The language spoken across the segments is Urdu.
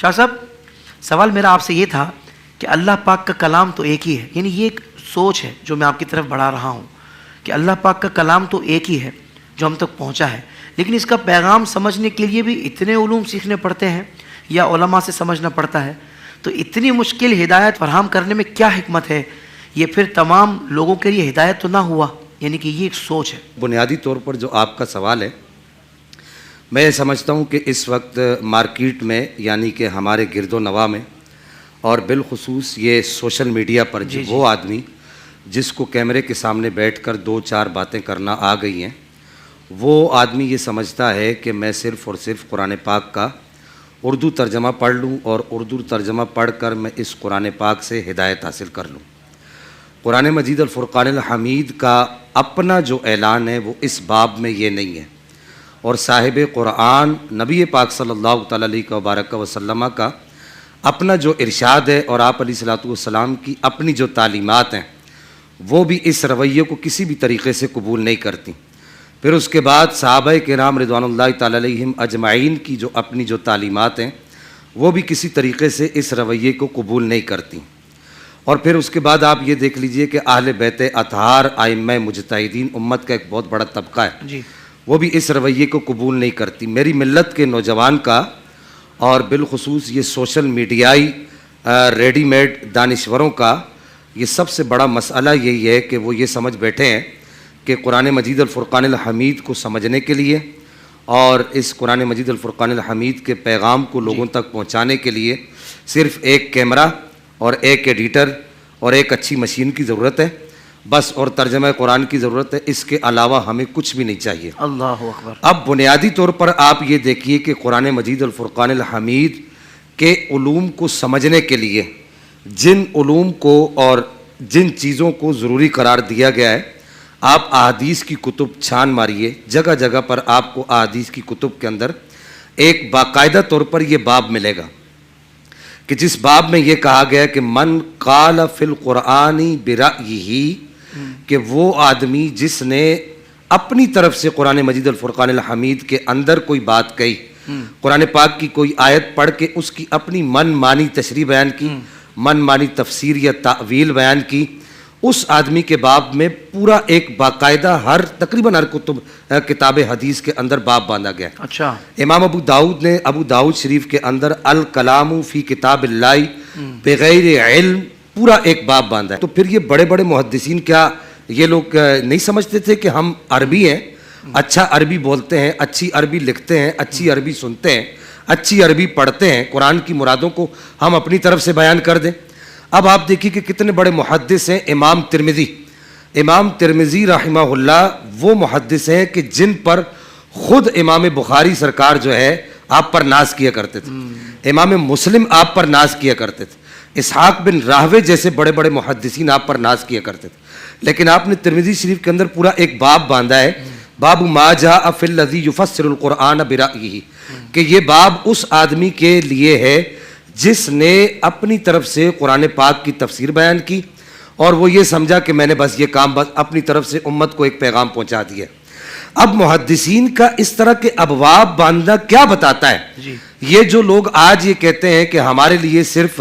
شاہ صاحب سوال میرا آپ سے یہ تھا کہ اللہ پاک کا کلام تو ایک ہی ہے، یعنی یہ ایک سوچ ہے جو میں آپ کی طرف بڑھا رہا ہوں کہ اللہ پاک کا کلام تو ایک ہی ہے جو ہم تک پہنچا ہے، لیکن اس کا پیغام سمجھنے کے لیے بھی اتنے علوم سیکھنے پڑتے ہیں یا علماء سے سمجھنا پڑتا ہے، تو اتنی مشکل ہدایت فراہم کرنے میں کیا حکمت ہے؟ یہ پھر تمام لوگوں کے لیے ہدایت تو نہ ہوا، یعنی کہ یہ ایک سوچ ہے۔ بنیادی طور پر جو آپ کا سوال ہے، میں سمجھتا ہوں کہ اس وقت مارکیٹ میں یعنی کہ ہمارے گرد و نواح میں اور بالخصوص یہ سوشل میڈیا پر وہ آدمی جس کو کیمرے کے سامنے بیٹھ کر 2-4 باتیں کرنا آ گئی ہیں، وہ آدمی یہ سمجھتا ہے کہ میں صرف اور صرف قرآن پاک کا اردو ترجمہ پڑھ لوں اور اردو ترجمہ پڑھ کر میں اس قرآن پاک سے ہدایت حاصل کر لوں۔ قرآن مجید الفرقان الحمید کا اپنا جو اعلان ہے وہ اس باب میں یہ نہیں ہے، اور صاحب قرآن نبی پاک صلی اللہ تعالیٰ علیہ وبارک وسلم کا اپنا جو ارشاد ہے اور آپ علیہ الصلوۃ والسلام کی اپنی جو تعلیمات ہیں وہ بھی اس رویے کو کسی بھی طریقے سے قبول نہیں کرتی۔ پھر اس کے بعد صحابہ کرام رضوان اللہ تعالیٰ علیہم اجمعین کی جو اپنی جو تعلیمات ہیں وہ بھی کسی طریقے سے اس رویے کو قبول نہیں کرتی۔ اور پھر اس کے بعد آپ یہ دیکھ لیجئے کہ اہل بیت اطہار ائمہ مجتہدین امت کا ایک بہت بڑا طبقہ ہے، وہ بھی اس رویے کو قبول نہیں کرتی۔ میری ملت کے نوجوان کا اور بالخصوص یہ سوشل میڈیائی ریڈی میڈ دانشوروں کا یہ سب سے بڑا مسئلہ یہی ہے کہ وہ یہ سمجھ بیٹھے ہیں کہ قرآن مجید الفرقان الحمید کو سمجھنے کے لیے اور اس قرآن مجید الفرقان الحمید کے پیغام کو لوگوں تک پہنچانے کے لیے صرف ایک کیمرہ اور ایک ایڈیٹر اور ایک اچھی مشین کی ضرورت ہے بس، اور ترجمہ قرآن کی ضرورت ہے، اس کے علاوہ ہمیں کچھ بھی نہیں چاہیے۔ اللہ اکبر۔ اب بنیادی طور پر آپ یہ دیکھیے کہ قرآن مجید الفرقان الحمید کے علوم کو سمجھنے کے لیے جن علوم کو اور جن چیزوں کو ضروری قرار دیا گیا ہے، آپ احادیث کی کتب چھان ماریے، جگہ جگہ پر آپ کو احادیث کی کتب کے اندر ایک باقاعدہ طور پر یہ باب ملے گا کہ جس باب میں یہ کہا گیا کہ من قال فی القرآن برأیہ، کہ وہ آدمی جس نے اپنی طرف سے قرآن مجید الفرقان الحمید کے اندر کوئی بات کہی، قرآن پاک کی کوئی آیت پڑھ کے اس کی اپنی من مانی تشریح بیان کی، من مانی تفسیر یا تعویل بیان کی، اس آدمی کے باب میں پورا ایک باقاعدہ تقریباً ہر کتاب حدیث کے اندر باب باندھا گیا ہے۔ اچھا، امام ابو داؤد نے ابو داؤد شریف کے اندر الکلام فی کتاب اللہ بغیر علم پورا ایک باب باندھا ہے۔ تو پھر یہ بڑے بڑے محدثین کیا یہ لوگ نہیں سمجھتے تھے کہ ہم عربی ہیں، اچھا عربی بولتے ہیں، اچھی عربی لکھتے ہیں، اچھی عربی سنتے ہیں، اچھی عربی پڑھتے ہیں، قرآن کی مرادوں کو ہم اپنی طرف سے بیان کر دیں؟ اب آپ دیکھیے کہ کتنے بڑے محدث ہیں۔ امام ترمذی رحمہ اللہ وہ محدث ہیں کہ جن پر خود امام بخاری سرکار جو ہے آپ پر ناز کیا کرتے تھے، امام مسلم آپ پر ناز کیا کرتے تھے، اسحاق بن راہوے جیسے بڑے بڑے محدثین آپ پر ناز کیا کرتے تھے، لیکن آپ نے ترمذی شریف کے اندر پورا ایک باب باندھا ہے، باب ما جاء فی الذی یفسر القرآن برأیہ، کہ یہ باب اس آدمی کے لیے ہے جس نے اپنی طرف سے قرآن پاک کی تفسیر بیان کی اور وہ یہ سمجھا کہ میں نے بس یہ کام بس اپنی طرف سے امت کو ایک پیغام پہنچا دیا۔ اب محدثین کا اس طرح کے ابواب باندھنا کیا بتاتا ہے؟ یہ جو لوگ آج یہ کہتے ہیں کہ ہمارے لیے صرف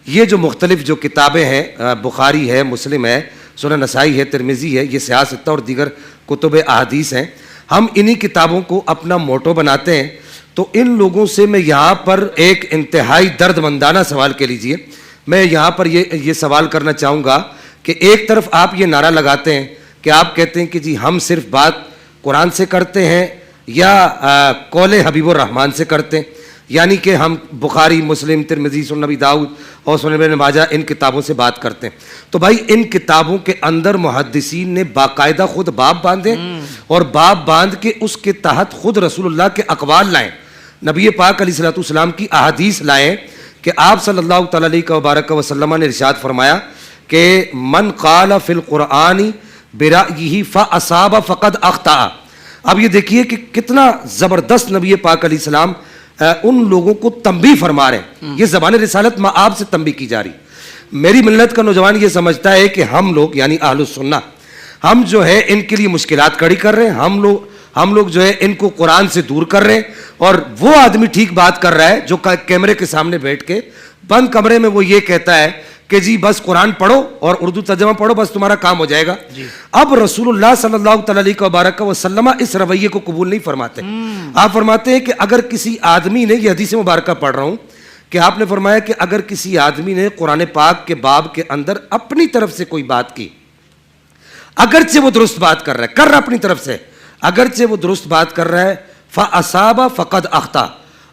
یہ جو مختلف جو کتابیں ہیں، بخاری ہے، مسلم ہے، سنن نسائی ہے، ترمذی ہے، یہ سیاست اور دیگر کتب احادیث ہیں، ہم انہی کتابوں کو اپنا موٹو بناتے ہیں، تو ان لوگوں سے میں یہاں پر ایک انتہائی درد مندانہ سوال کہہ لیجئے، میں یہاں پر یہ سوال کرنا چاہوں گا کہ ایک طرف آپ یہ نعرہ لگاتے ہیں کہ آپ کہتے ہیں کہ جی ہم صرف بات قرآن سے کرتے ہیں یا قول حبیب الرحمن سے کرتے ہیں، یعنی کہ ہم بخاری، مسلم، ترمذی، سنن ابی داؤد اور سنن ابن ماجہ ان کتابوں سے بات کرتے ہیں۔ تو بھائی ان کتابوں کے اندر محدثین نے باقاعدہ خود باب باندھے اور باب باندھ کے اس کے تحت خود رسول اللہ کے اقوال لائیں، نبی پاک علیہ الصلوۃ والسلام کی احادیث لائیں کہ آپ صلی اللہ تعالیٰ علیہ وبارک وسلم نے ارشاد فرمایا کہ من قال فی القرآن برأیہ فاصاب فقد اخطأ۔ اب یہ دیکھیے کہ کتنا زبردست نبی پاک علیہ السلام ان لوگوں کو تنبیہ فرما رہے ہیں، یہ زبان رسالت آپ سے تنبیہ کی جا رہی۔ میری ملت کا نوجوان یہ سمجھتا ہے کہ ہم لوگ یعنی اہل السنہ ہم جو ہے ان کے لیے مشکلات کھڑی کر رہے ہیں، ہم لوگ جو ہے ان کو قرآن سے دور کر رہے ہیں, اور وہ آدمی ٹھیک بات کر رہا ہے جو کیمرے کے سامنے بیٹھ کے بند کمرے میں وہ یہ کہتا ہے کہ جی بس قرآن پڑھو اور اردو ترجمہ پڑھو, بس تمہارا کام ہو جائے گا. اب رسول اللہ صلی اللہ تعالی علیہ وسلم اس رویے کو قبول نہیں فرماتے. آپ فرماتے ہیں کہ اگر کسی آدمی نے, یہ حدیث مبارکہ پڑھ رہا ہوں, کہ آپ نے فرمایا کہ اگر کسی آدمی نے قرآن پاک کے باب کے اندر اپنی طرف سے کوئی بات کی, اگرچہ وہ درست بات کر رہا ہے اپنی طرف سے, اگرچہ وہ درست بات کر رہا ہے, فَأَصَابَ فَقَدْ أَخْطَأَ,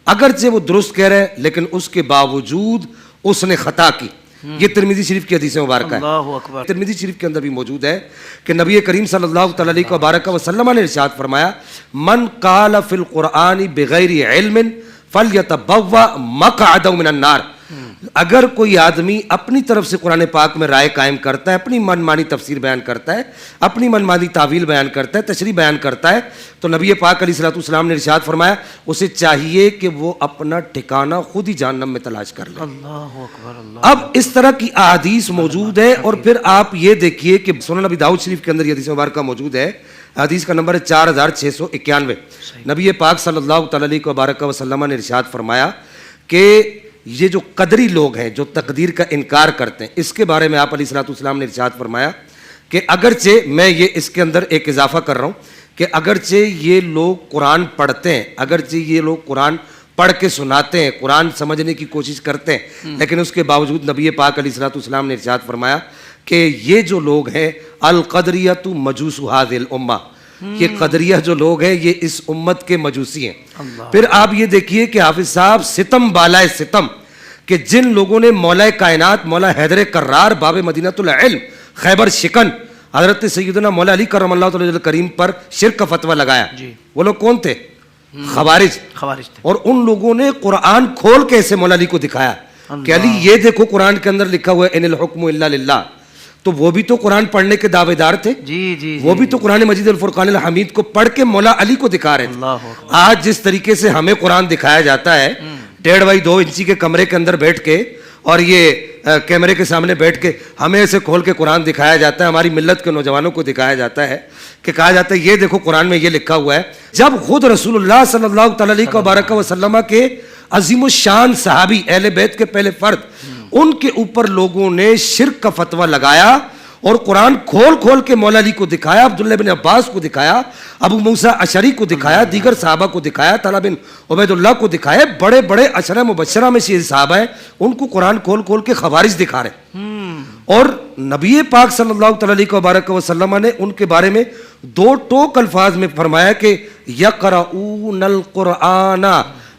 اگرچہ وہ درست کہہ رہے ہیں لیکن اس کے باوجود اس نے خطا کی. یہ ترمذی شریف کی حدیث مبارکہ ہے. ترمذی شریف کے اندر بھی موجود ہے کہ نبی کریم صلی اللہ تعالی علیہ وسلم نے ارشاد فرمایا, من قال فی القرآن بغیر علم فلیتبوأ مقعدہ من النار. اگر کوئی آدمی اپنی طرف سے قرآن پاک میں رائے قائم کرتا ہے, اپنی من مانی تفسیر بیان کرتا ہے, اپنی من مانی تعویل بیان کرتا ہے, تشریح بیان کرتا ہے, تو نبی پاک علیہ الصلوۃ والسلام نے ارشاد فرمایا اسے چاہیے کہ وہ اپنا ٹھکانہ خود ہی جہنم میں تلاش کر لے. اللہ اکبر, اللہ. اب اس طرح کی احادیث موجود ہے. اور پھر آپ یہ دیکھیے کہ سنن نبی داؤد شریف کے اندر یہ حدیث مبارکہ موجود ہے. حدیث کا نمبر ہے 4691. نبی پاک صلی اللہ تعالی علیہ وسلم نے ارشاد فرمایا کہ یہ جو قدری لوگ ہیں جو تقدیر کا انکار کرتے ہیں, اس کے بارے میں آپ علیہ الصلوۃ والسلام نے ارشاد فرمایا کہ اگرچہ میں یہ اس کے اندر ایک اضافہ کر رہا ہوں کہ اگرچہ یہ لوگ قرآن پڑھتے ہیں, اگرچہ یہ لوگ قرآن پڑھ کے سناتے ہیں, قرآن سمجھنے کی کوشش کرتے ہیں, لیکن اس کے باوجود نبی پاک علیہ الصلوۃ والسلام نے ارشاد فرمایا کہ یہ جو لوگ ہیں القدریۃ مجوس هذه الامہ, یہ قدریہ جو لوگ ہیں یہ اس امت کے مجوسی ہیں. پھر آپ یہ دیکھیے کہ حافظ صاحب ستم بالائے ستم, کہ جن لوگوں نے مولا کائنات مولا حیدر کرار باب مدینۃ العلم خیبر شکن حضرت سیدنا مولا علی کرم اللہ تعالی کریم پر شرک کا فتویٰ لگایا, وہ لوگ کون تھے؟ خوارج. اور ان لوگوں نے قرآن کھول کے ایسے مولا علی کو دکھایا کہ علی یہ دیکھو قرآن کے اندر لکھا ہوا ہے ان الحکم الا للہ. تو وہ بھی تو قرآن پڑھنے کے دعوے دار تھے, وہ بھی تو قرآن مجید الفرقان الحمید کو پڑھ کے مولا علی کو دکھا رہے تھے. آج جس طریقے سے ہمیں قرآن دکھایا جاتا ہے 1.5 بائی 2 انچی کے کمرے کے اندر بیٹھ کے, اور یہ کیمرے کے سامنے بیٹھ کے ہمیں اسے کھول کے قرآن دکھایا جاتا ہے, ہماری ملت کے نوجوانوں کو دکھایا جاتا ہے کہ کہا جاتا ہے یہ دیکھو قرآن میں یہ لکھا ہوا ہے, جب خود رسول اللہ صلی اللہ تعالی علیہ وسلم کے عظیم الشان صحابی اہل بیت کے پہلے فرد, ان کے اوپر لوگوں نے شرک کا فتویٰ لگایا اور قرآن کھول کھول کے مولا علی کو دکھایا, عبداللہ بن عباس کو دکھایا, ابو موسیٰ اشعری کو دکھایا, دیگر صحابہ کو دکھایا, طلحہ بن عبید اللہ کو دکھایا, بڑے بڑے عشرہ مبشرہ میں سے صحابہ ہیں, ان کو قرآن کھول کھول کے خوارج دکھا رہے. اور نبی پاک صلی اللہ تعالی علیہ وسلم نے ان کے بارے میں 2 ٹوک الفاظ میں فرمایا کہ یقرؤون القرآن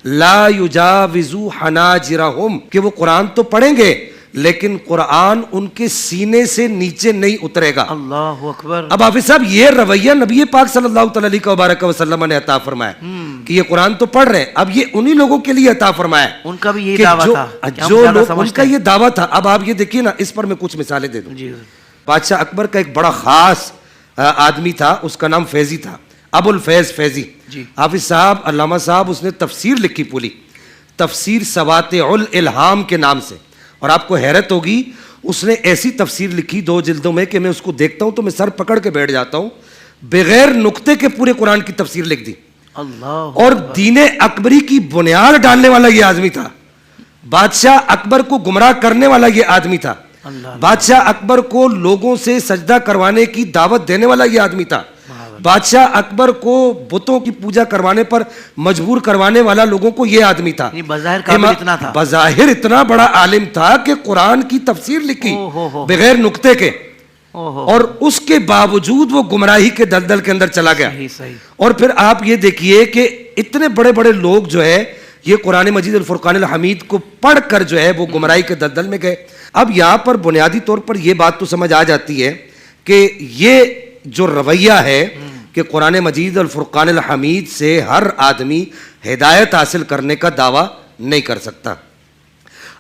لا یجاوز حناجرہم, کہ وہ قرآن تو پڑھیں گے لیکن قرآن ان کے سینے سے نیچے نہیں اترے گا. اللہ اکبر. اب حافظ صاحب یہ رویہ نبی پاک صلی اللہ تعالی علیہ وسلم نے عطا فرمایا کہ یہ قرآن تو پڑھ رہے ہیں, اب یہ انہی لوگوں کے لیے عطا فرمایا, ان کا بھی یہ دعویٰ تھا, جو لوگ ان کا یہ دعویٰ تھا. اب آپ یہ دیکھیے نا, اس پر میں کچھ مثالیں دے دوں. بادشاہ اکبر کا ایک بڑا خاص آدمی تھا, اس کا نام فیضی تھا, ابو الفیض فیضی. حافظ صاحب علامہ صاحب اس نے تفسیر لکھی پوری, تفسیر سواطع الالہام کے نام سے, اور آپ کو حیرت ہوگی اس نے ایسی تفسیر لکھی 2 جلدوں میں کہ میں اس کو دیکھتا ہوں تو میں سر پکڑ کے بیٹھ جاتا ہوں, بغیر نقطے کے پورے قرآن کی تفسیر لکھ دی. اور دین اکبری کی بنیاد ڈالنے والا یہ آدمی تھا, بادشاہ اکبر کو گمراہ کرنے والا یہ آدمی تھا, بادشاہ اکبر کو لوگوں سے سجدہ کروانے کی دعوت دینے والا یہ آدمی تھا, بادشاہ اکبر کو بتوں کی پوجا کروانے پر مجبور کروانے والا لوگوں کو یہ آدمی تھا. بظاہر اتنا بڑا عالم تھا کہ قرآن کی تفسیر لکھی بغیر نقطے کے, اور اس کے باوجود وہ گمراہی کے دلدل کے اندر چلا گیا. اور پھر آپ یہ دیکھیے کہ اتنے بڑے بڑے لوگ جو ہے یہ قرآن مجید الفرقان الحمید کو پڑھ کر جو ہے وہ گمراہی کے دلدل میں گئے. اب یہاں پر بنیادی طور پر یہ بات تو سمجھ آ جاتی ہے کہ یہ جو رویہ ہے کہ قرآن مجید الفرقان الحمید سے ہر آدمی ہدایت حاصل کرنے کا دعویٰ نہیں کر سکتا.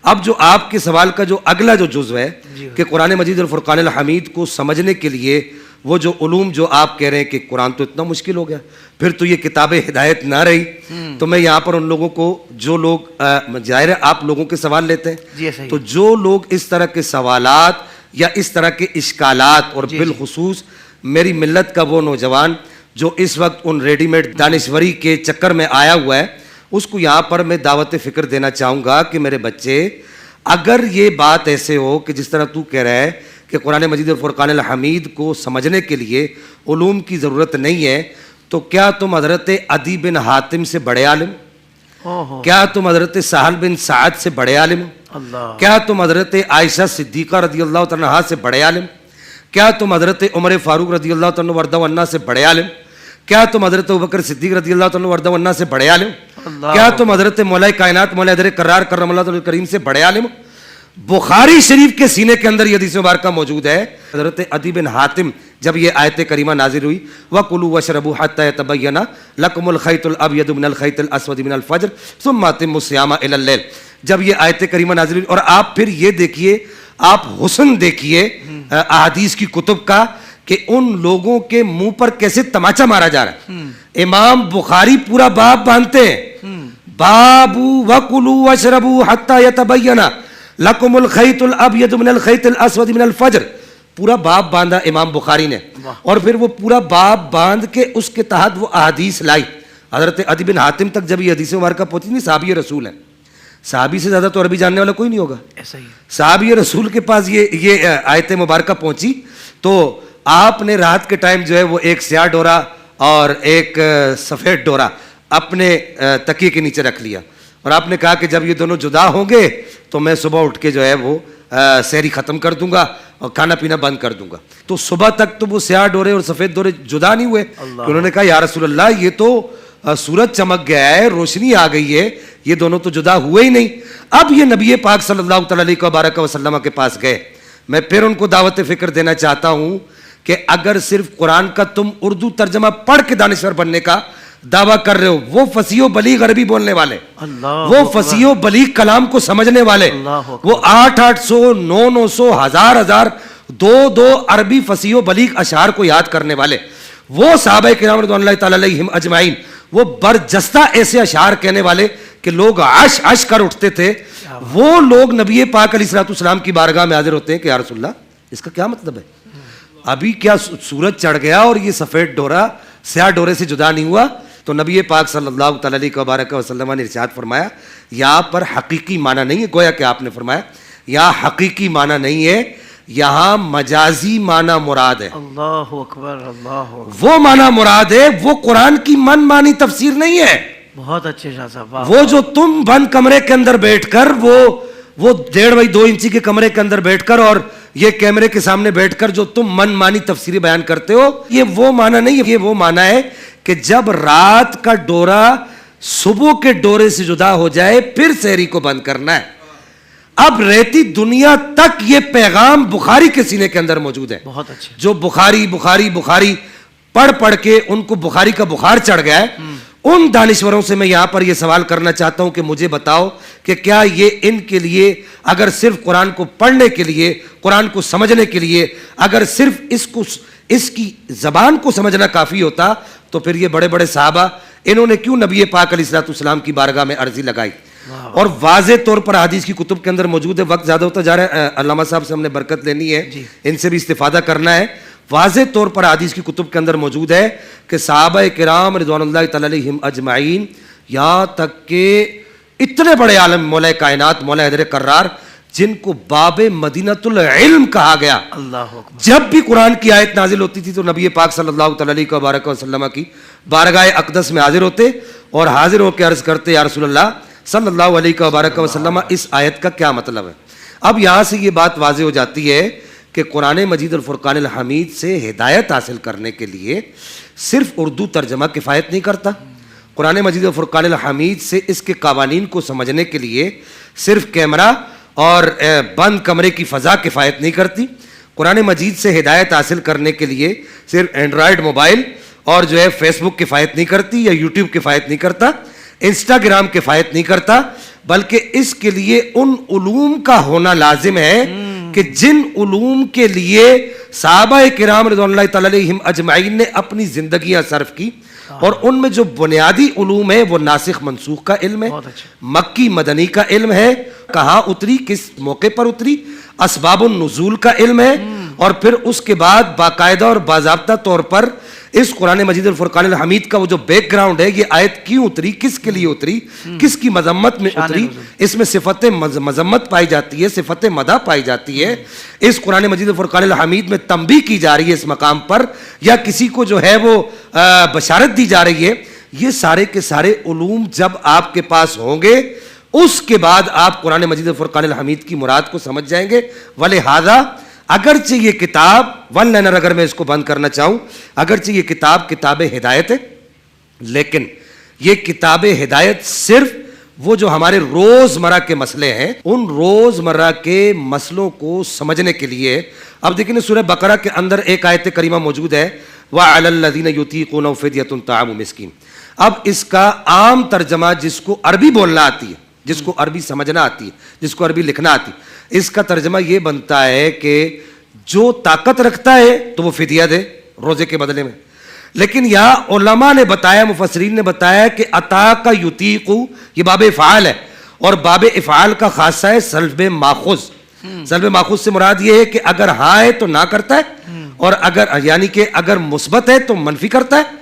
اب جو آپ کے سوال کا جو اگلا جو جزو ہے کہ قرآن مجید الفرقان الحمید کو سمجھنے کے لیے وہ جو علوم جو آپ کہہ رہے ہیں کہ قرآن تو اتنا مشکل ہو گیا, پھر تو یہ کتاب ہدایت نہ رہی, تو میں یہاں پر ان لوگوں کو جو لوگ ظاہر ہے آپ لوگوں کے سوال لیتے ہیں, تو جو لوگ اس طرح کے سوالات یا اس طرح کے اشکالات, اور بالخصوص میری ملت کا وہ نوجوان جو اس وقت ان ریڈی میڈ دانشوری کے چکر میں آیا ہوا ہے, اس کو یہاں پر میں دعوت فکر دینا چاہوں گا کہ میرے بچے, اگر یہ بات ایسے ہو کہ جس طرح تو کہہ رہا ہے کہ قرآن مجید اور فرقان الحمید کو سمجھنے کے لیے علوم کی ضرورت نہیں ہے, تو کیا تم حضرت عدی بن حاتم سے بڑے عالم, کیا تم حضرت سہل بن سعد سے بڑے عالم, کیا تم حضرت عائشہ صدیقہ رضی اللہ تعالیٰ عنہا سے بڑے عالم, کیا تم حضرت عمر فاروق رضی اللہ تعالیٰ عنہ وردہ عنہ سے بڑے عالم, کیا تم حضرت ابوبکر صدیق رضی اللہ تعالیٰ عنہ وردہ عنہ سے بڑے عالم, کیا تم حضرت مولا کائنات مولا حیدر کرار کرم اللہ تعالیٰ کریم سے بڑے عالم. بخاری شریف کے سینے کے اندر یہ حدیث مبارکہ موجود ہے. حضرت عدی بن حاتم جب یہ آیت کریمہ نازل ہوئی, وَكُلُوا وَاشْرَبُوا حَتَّى يَتَبَيَّنَ لَكُمُ الْخَيْطُ الْأَبْيَضُ مِنَ الْخَيْطِ الْأَسْوَدِ مِنَ الْفَجْرِ ثُمَّ أَتِمُّوا الصِّيَامَ إِلَى اللَّيْلِ, جب یہ آیت کریمہ نازل ہوئی, اور آپ پھر یہ دیکھیے, آپ حسن دیکھیے احادیث کی کتب کا کہ ان لوگوں کے منہ پر کیسے تماچا مارا جا رہا ہے. امام بخاری پورا باب باندھتے ہیں, باب وَكُلُوا وَاشْرَبُوا حَتَّى يَتَبَيَّنَ لَكُمُ الْخَيْطُ الْأَبْيَضُ مِنَ الْخَيْطِ الْأَسْوَدِ مِنَ الْفَجْرِ, پورا باب باندھا امام بخاری نے, اور پھر وہ پورا باب باندھ کے اس کے تحت وہ احادیث لائی. حضرت عدی بن حاتم تک جب یہ حدیث مبارکہ پہنچی, نہیں صحابی رسول ہیں, صحابی سے زیادہ تو عربی جاننے والا کوئی نہیں ہوگا, ایسا ہی صحابی رسول کے پاس یہ آیت مبارکہ پہنچی, تو آپ نے رات کے ٹائم جو ہے وہ ایک سیاہ ڈورا اور ایک سفید ڈورا اپنے تکیے کے نیچے رکھ لیا, اور آپ نے کہا کہ جب یہ دونوں جدا ہوں گے تو میں صبح اٹھ کے جو ہے وہ سحری ختم کر دوں گا اور کھانا پینا بند کر دوں گا. تو صبح تک تو وہ سیاہ ڈورے اور سفید ڈورے جدا نہیں ہوئے. انہوں نے کہا یا رسول اللہ, یہ تو سورج چمک گیا ہے, روشنی آ گئی ہے, یہ دونوں تو جدا ہوئے ہی نہیں. اب یہ نبی پاک صلی اللہ تعالیٰ علیہ وسلم کے پاس گئے. میں پھر ان کو دعوت فکر دینا چاہتا ہوں کہ اگر صرف قرآن کا تم اردو ترجمہ پڑھ کے دانشور بننے کا دعویٰ کر رہے ہو, وہ فصیح و بلیغ عربی بولنے والے, وہ فصیح و بلیغ کلام کو سمجھنے والے, وہ 800 900 1000 2 عربی فصیح و بلیغ اشعار کو یاد کرنے والے, وہ صحابہ کرام رضوان اللہ تعالی علیہم اجمعین, وہ برجستہ ایسے اشعار کہنے والے کہ لوگ عش عش کر اٹھتے تھے, وہ لوگ نبی پاک علیہ الصلوۃ والسلام کی بارگاہ میں حاضر ہوتے ہیں کہ یا رسول اللہ, اس کا کیا مطلب ہے, ابھی کیا سورج چڑھ گیا اور یہ سفید ڈورا سیاہ ڈورے سے جدا نہیں ہوا. تو نبی پاک صلی اللہ تعالیٰ علیہ وسلم نے ارشاد فرمایا, یہاں پر حقیقی معنی نہیں ہے, گویا کہ آپ نے فرمایا یہاں حقیقی معنی نہیں ہے, یہاں مجازی معنی مراد ہے. اللہ اکبر, اللہ وہ معنی مراد ہے, وہ قرآن کی من مانی تفسیر نہیں ہے. بہت اچھے شاہ صاحب, وہ جو تم بند کمرے کے اندر بیٹھ کر وہ 1.5 بائی 2 انچی کے کمرے کے اندر بیٹھ کر اور یہ کیمرے کے سامنے بیٹھ کر جو تم من مانی تفسیری بیان کرتے ہو, یہ وہ معنی نہیں ہے. یہ وہ معنی ہے کہ جب رات کا ڈورا صبح کے ڈورے سے جدا ہو جائے پھر سحری کو بند کرنا ہے. اب رہتی دنیا تک یہ پیغام بخاری کے سینے کے اندر موجود ہے. بہت اچھے, جو بخاری بخاری بخاری پڑھ پڑھ کے ان کو بخاری کا بخار چڑھ گیا ہے, ان دانشوروں سے میں یہاں پر یہ سوال کرنا چاہتا ہوں کہ مجھے بتاؤ کہ کیا یہ ان کے لیے اگر صرف قرآن کو پڑھنے کے لیے, قرآن کو سمجھنے کے لیے اگر صرف اس کی زبان کو سمجھنا کافی ہوتا تو پھر یہ بڑے بڑے صحابہ انہوں نے کیوں نبی پاک علیہ الصلوۃ والسلام کی بارگاہ میں عرضی لگائی؟ اور واضح طور پر حدیث کی کتب کے اندر موجود ہے. وقت زیادہ ہوتا جا رہا ہے, علامہ صاحب سے ہم نے برکت لینی ہے, ان سے بھی استفادہ کرنا ہے. واضح طور پر حدیث کی کتب کے اندر موجود ہے کہ صحابہ کرام رضوان اللہ تعالی علیہم اجمعین, یہاں تک کہ اتنے بڑے عالم مولا کائنات مولا حیدر کرار جن کو باب مدینۃ العلم کہا گیا, جب بھی قرآن کی آیت نازل ہوتی تھی تو نبی پاک صلی اللہ تعالی علیہ وسلم کی بارگاہ اقدس میں حاضر ہوتے اور حاضر ہو کے عرض کرتے یا رسول اللہ صلی اللہ علیہ وسلم اس آیت کا کیا مطلب ہے. اب یہاں سے یہ بات واضح ہو جاتی ہے کہ قرآن مجید اور فرقان الحمید سے ہدایت حاصل کرنے کے لیے صرف اردو ترجمہ کفایت نہیں کرتا. قرآن مجید اور فرقان الحمید سے اس کے قوانین کو سمجھنے کے لیے صرف کیمرہ اور بند کمرے کی فضا کفایت نہیں کرتی. قرآن مجید سے ہدایت حاصل کرنے کے لیے صرف اینڈرائڈ موبائل اور جو ہے فیس بک کفایت نہیں کرتی, یا یوٹیوب کفایت نہیں کرتا, انسٹاگرام کفایت نہیں کرتا, بلکہ اس کے لیے ان علوم کا ہونا لازم ہے کہ جن علوم کے لیے صحابہ کرام رضوان اللہ تعالی علیہم اجمعین نے اپنی زندگیاں صرف کی, اور ان میں جو بنیادی علوم ہے وہ ناسخ منسوخ کا علم ہے, مکی مدنی کا علم ہے, کہاں اتری کس موقع پر اتری, اسباب النزول کا علم ہے, اور پھر اس کے بعد باقاعدہ اور باضابطہ طور پر اس قرآن مجید الفرقان الحمید کا وہ جو بیک گراؤنڈ ہے, یہ آیت کیوں اتری, کس کے لیے اتری, کس کی مذمت میں اتری, اس میں صفت مذمت پائی جاتی ہے, صفت مدح پائی جاتی ہے. اس قرآن مجید الفرقان الحمید میں تنبیہ کی جا رہی ہے اس مقام پر, یا کسی کو جو ہے وہ بشارت دی جا رہی ہے. یہ سارے کے سارے علوم جب آپ کے پاس ہوں گے, اس کے بعد آپ قرآن مجید الفرقان الحمید کی مراد کو سمجھ جائیں گے. ولہذا اگرچہ یہ کتاب ون لائنر اگر میں اس کو بند کرنا چاہوں, اگرچہ یہ کتاب ہدایت ہے, لیکن یہ کتاب ہدایت صرف وہ جو ہمارے روزمرہ کے مسئلے ہیں, ان روزمرہ کے مسئلوں کو سمجھنے کے لیے. اب دیکھیں سورہ بقرہ کے اندر ایک آیت کریمہ موجود ہے, وَعَلَى الَّذِينَ يُطِيقُونَهُ فِدْيَةٌ طَعَامُ مِسْكِينٍ. اب اس کا عام ترجمہ جس کو عربی بولنا آتی ہے, جس کو عربی سمجھنا آتی ہے, جس کو عربی لکھنا آتی ہے, اس کا ترجمہ یہ بنتا ہے کہ جو طاقت رکھتا ہے تو وہ فدیہ دے روزے کے بدلے میں. لیکن یہاں علماء نے بتایا, مفسرین نے بتایا کہ عطا کا یطیق یہ باب افعال ہے, اور باب افعال کا خاصہ ہے سلب ماخوذ. سلب ماخوذ سے مراد یہ ہے کہ اگر ہاں ہے تو نہ کرتا ہے, اور اگر یعنی کہ اگر مثبت ہے تو منفی کرتا ہے,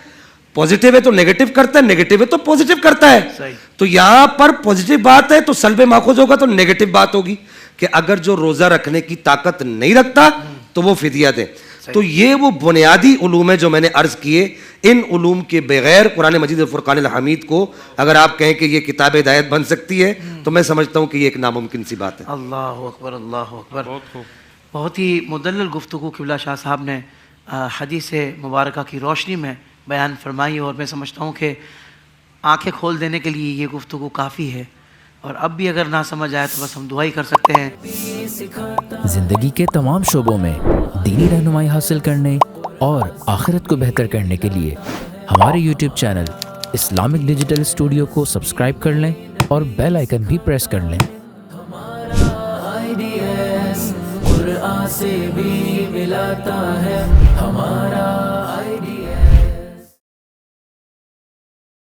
پوزیٹیو ہے تو نیگیٹو کرتا ہے, نیگیٹو ہے تو پوزیٹیو کرتا ہے. تو یہاں پر پوزیٹیو بات ہے تو سلب ماخوذ ہوگا, تو نیگیٹو بات ہوگی کہ اگر جو روزہ رکھنے کی طاقت نہیں رکھتا تو وہ فدیہ دے. تو یہ وہ بنیادی علوم ہے جو میں نے عرض کیے. ان علوم کے بغیر قرآن مجید الفرقان الحمید کو اگر آپ کہیں کہ یہ کتاب ہدایت بن سکتی ہے, تو میں سمجھتا ہوں کہ یہ ایک ناممکن سی بات ہے. اللہ اکبر, اللہ اکبر. بہت ہی مدلل گفتگو قبلہ شاہ صاحب نے حدیث مبارکہ کی روشنی میں بیان فرمائی, اور میں سمجھتا ہوں کہ آنکھیں کھول دینے کے لیے یہ گفتگو کافی ہے. اور اب بھی اگر نہ سمجھ آئے تو بس ہم دعا ہی کر سکتے ہیں. زندگی کے تمام شعبوں میں دینی رہنمائی حاصل کرنے اور آخرت کو بہتر کرنے کے لیے ہمارے YouTube channel Islamic digital studio کو سبسکرائب کر لیں اور بیل آئیکن بھی پریس کر لیں. قرآن سے بھی ملاتا ہے ہمارا